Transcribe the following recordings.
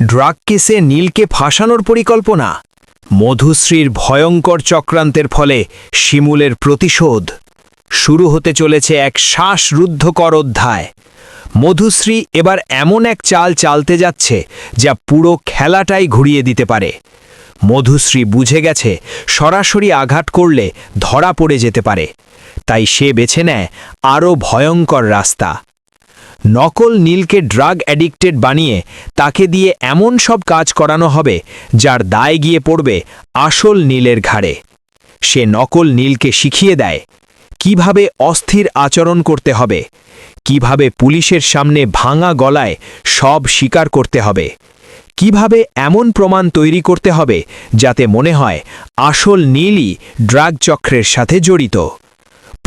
Drug কেসে নীলকে ফাঁসানোর পরিকল্পনা, মধুশ্রীর ভয়ঙ্কর চক্রান্তের ফলে শিমুলের প্রতিশোধ। শুরু হতে চলেছে এক শ্বাসরুদ্ধকর অধ্যায়। মধুশ্রী এবার এমন এক চাল চালতে যাচ্ছে যা পুরো খেলাটাই ঘুরিয়ে দিতে পারে। মধুশ্রী বুঝে গেছে সরাসরি আঘাত করলে ধরা পড়ে যেতে পারে, তাই সে বেছে নেয় আরও ভয়ঙ্কর রাস্তা। নকল নীলকে ড্রাগ অ্যাডিক্টেড বানিয়ে তাকে দিয়ে এমন সব কাজ করানো হবে যার দায় গিয়ে পড়বে আসল নীলের ঘাড়ে। সে নকল নীলকে শিখিয়ে দেয় কিভাবে অস্থির আচরণ করতে হবে, কিভাবে পুলিশের সামনে ভাঙা গলায় সব স্বীকার করতে হবে, কিভাবে এমন প্রমাণ তৈরি করতে হবে যাতে মনে হয় আসল নীলই ড্রাগ চক্রের সাথে জড়িত।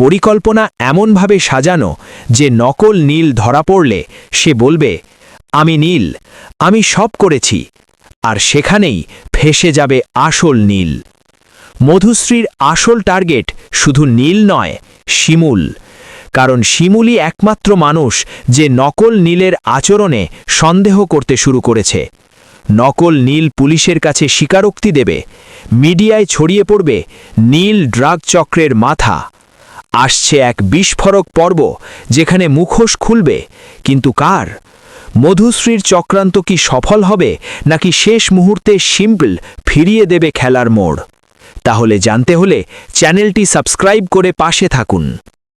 পরিকল্পনা এমনভাবে সাজানো যে নকল নীল ধরা পড়লে সে বলবে, আমি নীল, আমি সব করেছি, আর সেখানেই ফেঁসে যাবে আসল নীল। মধুশ্রীর আসল টার্গেট শুধু নীল নয়, শিমুল। কারণ শিমুলই একমাত্র মানুষ যে নকল নীলের আচরণে সন্দেহ করতে শুরু করেছে। নকল নীল পুলিশের কাছে স্বীকারোক্তি দেবে, মিডিয়ায় ছড়িয়ে পড়বে নীল ড্রাগ চক্রের মাথা। আসছে এক বিস্ফোরক পর্ব যেখানে মুখোশ খুলবে, কিন্তু কার? মধুশ্রীর চক্রান্ত কি সফল হবে, নাকি শেষ মুহূর্তে সিম্পল ফিরিয়ে দেবে খেলার মোড়? তাহলে জানতে হলে চ্যানেলটি সাবস্ক্রাইব করে পাশে থাকুন।